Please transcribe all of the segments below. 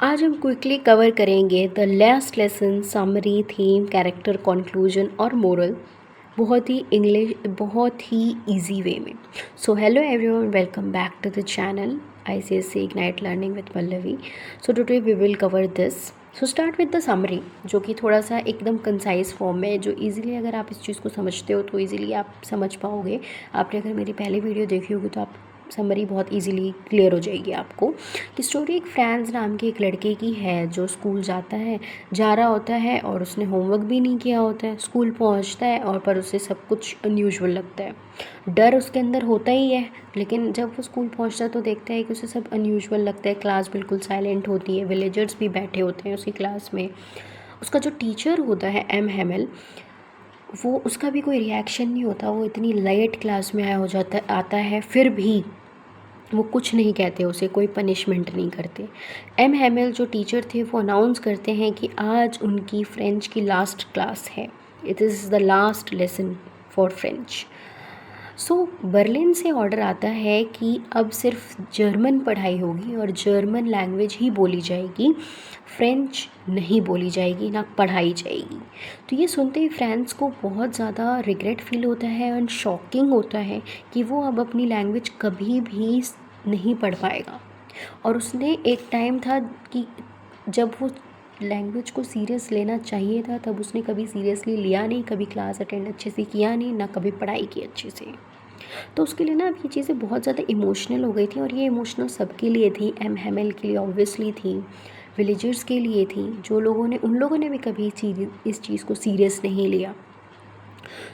आज हम quickly cover करेंगे the last lesson, summary, theme, character, conclusion और मोरल बहुत ही इजी वे में। So hello everyone, welcome back to the channel ICSE ignite learning with Pallavi. So today we will cover this. So start with the summary, जो कि थोड़ा सा एकदम concise form में है, जो इजीली अगर आप इस चीज़ को समझते हो तो इजीली आप समझ पाओगे। आपने अगर मेरी पहली वीडियो देखी होगी तो आप समरी बहुत इजीली क्लियर हो जाएगी आपको। कि स्टोरी एक फ्रांस नाम के एक लड़के की है जो स्कूल जा रहा होता है और उसने होमवर्क भी नहीं किया होता है। स्कूल पहुंचता है और पर उसे सब कुछ अनयूजुअल लगता है। डर उसके अंदर होता ही है, लेकिन जब वो स्कूल पहुंचता है तो देखता है कि उसे सब अनयूजुअल लगता है। क्लास बिल्कुल साइलेंट होती है, विलेजर्स भी बैठे होते हैं उसकी क्लास में। उसका जो टीचर होता है एम हेमल, वो उसका भी कोई रिएक्शन नहीं होता। वो इतनी लाइट क्लास में आता है, फिर भी वो कुछ नहीं कहते, उसे कोई पनिशमेंट नहीं करते। एम हेमल जो टीचर थे वो अनाउंस करते हैं कि आज उनकी फ्रेंच की लास्ट क्लास है। It is the last lesson for French. So Berlin से ऑर्डर आता है कि अब सिर्फ जर्मन पढ़ाई होगी और जर्मन लैंग्वेज ही बोली जाएगी, फ्रेंच नहीं बोली जाएगी, ना पढ़ाई जाएगी। तो ये सुनते ही फ्रांस को बहुत ज़्यादा रिग्रेट फील होता है एंड शॉकिंग होता है कि वो अब अपनी लैंग्वेज कभी भी नहीं पढ़ पाएगा। और उसने एक टाइम था कि जब वो लैंग्वेज को सीरियस लेना चाहिए था, तब उसने कभी सीरियसली लिया नहीं, कभी क्लास अटेंड अच्छे से किया नहीं, ना कभी पढ़ाई की अच्छे से। तो उसके लिए ना अब ये चीज़ें बहुत ज़्यादा इमोशनल हो गई थी, और ये इमोशनल सबके लिए थी। एम हेमल के लिए ऑब्वियसली थी, विलेजर्स के लिए थी, उन लोगों ने भी कभी इस चीज़ को सीरियस नहीं लिया।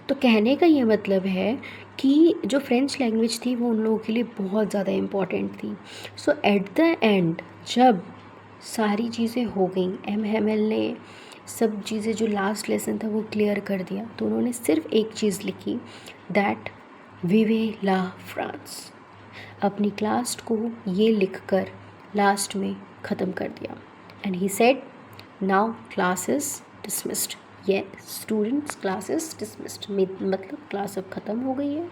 तो कहने का ये मतलब है कि जो फ्रेंच लैंग्वेज थी वो उन लोगों के लिए बहुत ज़्यादा इम्पॉर्टेंट थी। सो एट द एंड जब सारी चीज़ें हो गई, एम हेमल ने सब चीज़ें जो लास्ट लेसन था वो क्लियर कर दिया, तो उन्होंने सिर्फ एक चीज़ लिखी, दैट विवे ला फ्रांस। अपनी क्लास को ये लिखकर लास्ट में ख़त्म कर दिया। And he said now class is dismissed. ये स्टूडेंट्स क्लास इज़ डिसमिस्ड मतलब क्लास अब ख़त्म हो गई है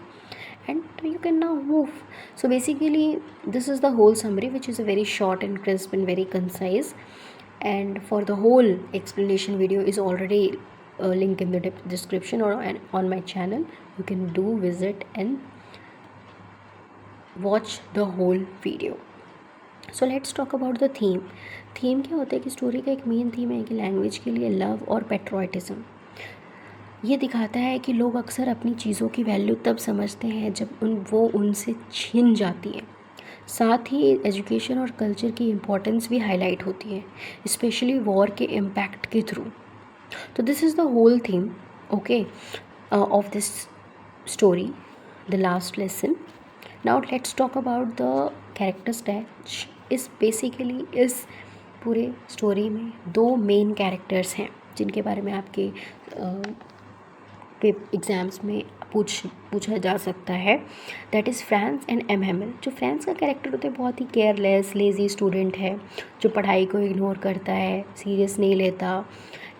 and you can now move. So basically this is the whole summary, which is a very short and crisp and very concise, and for the whole explanation video is already a link in the description or on my channel. You can do visit and watch the whole video. So let's talk about the theme. Theme क्या होता है कि story का एक main theme है कि language के लिए लव और पेट्रोटिज्म। ये दिखाता है कि लोग अक्सर अपनी चीज़ों की वैल्यू तब समझते हैं जब वो उनसे छिन जाती है। साथ ही एजुकेशन और कल्चर की इम्पोर्टेंस भी हाईलाइट होती है, स्पेशली वॉर के इम्पैक्ट के थ्रू। तो this is the whole theme okay of this story, the last lesson. Now let's talk about the character sketch. इस पूरे स्टोरी में दो मेन कैरेक्टर्स हैं जिनके बारे में आपके एग्ज़ाम्स में पूछा जा सकता है। That is France and M Hamel. जो फ्रांस का कैरेक्टर होता है बहुत ही केयरलेस लेज़ी स्टूडेंट है, जो पढ़ाई को इग्नोर करता है, सीरियस नहीं लेता।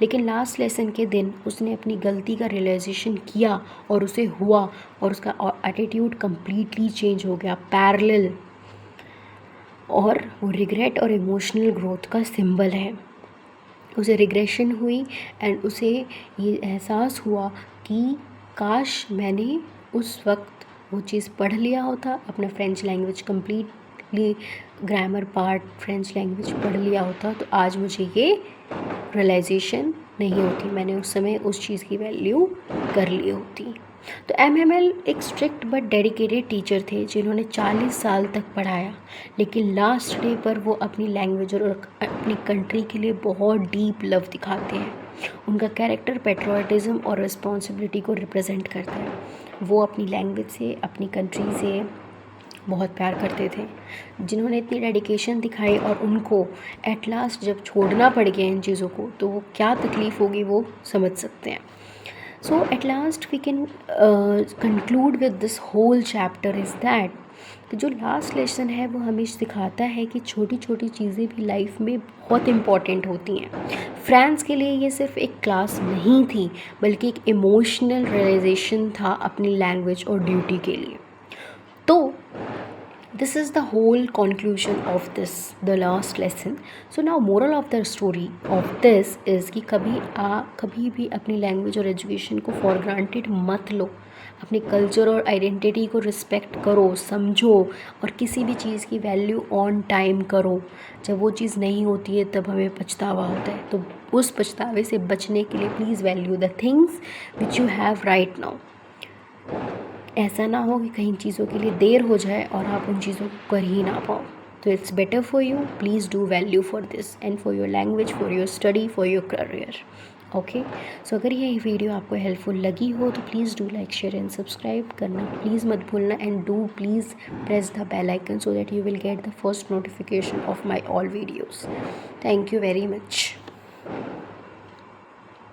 लेकिन लास्ट लेसन के दिन उसने अपनी गलती का रियलाइजेशन किया और उसे हुआ, और उसका एटीट्यूड कम्प्लीटली चेंज हो गया, पैरेलल। और वो रिग्रेट और इमोशनल ग्रोथ का सिंबल है। उसे रिग्रेशन हुई एंड उसे ये एहसास हुआ कि काश मैंने उस वक्त वो चीज़ पढ़ लिया होता, अपना French language completely grammar part French language पढ़ लिया होता, तो आज मुझे ये रियलाइजेशन नहीं होती, मैंने उस समय उस चीज़ की वैल्यू कर ली होती। तो एम हेमल एक स्ट्रिक्ट बट डेडिकेटेड टीचर थे जिन्होंने 40 साल तक पढ़ाया, लेकिन लास्ट डे पर वो अपनी लैंग्वेज और अपनी कंट्री के लिए बहुत डीप लव दिखाते हैं। उनका कैरेक्टर पेट्रियोटिज्म और रिस्पॉन्सिबिलिटी को रिप्रेजेंट करता है। वो अपनी लैंग्वेज से, अपनी कंट्री से बहुत प्यार करते थे। जिन्होंने इतनी डेडिकेशन दिखाई और उनको एट लास्ट जब छोड़ना पड़ गया इन चीज़ों को, तो वो क्या तकलीफ़ होगी वो समझ सकते हैं। So at last we can conclude with this whole chapter is that कि जो लास्ट लेसन है वो हमें सिखाता है कि छोटी छोटी चीज़ें भी लाइफ में बहुत इम्पॉर्टेंट होती हैं। फ्रांस के लिए ये सिर्फ एक क्लास नहीं थी, बल्कि एक इमोशनल रियलाइजेशन था अपनी लैंग्वेज और ड्यूटी के लिए। तो this is the whole conclusion of this, the last lesson. So now moral of the story of this is कि कभी भी अपनी लैंग्वेज और एजुकेशन को फॉर ग्रांटेड मत लो. अपने कल्चर और आइडेंटिटी को रिस्पेक्ट करो, समझो, और किसी भी चीज़ की वैल्यू ऑन टाइम करो. जब वो चीज़ नहीं होती है तब हमें पछतावा होता है, तो उस पछतावे से बचने के लिए please value the things which you have right now. ऐसा ना हो कि कहीं चीज़ों के लिए देर हो जाए और आप उन चीज़ों को कर ही ना पाओ. तो it's better for you, please do value for this and for your language, for your study, for your career. Okay, so अगर ये वीडियो आपको हेल्पफुल लगी हो तो please do like, share and subscribe करना प्लीज़ मत भूलना. And do please press the bell icon so that you will get the first notification of my all videos. Thank you very much.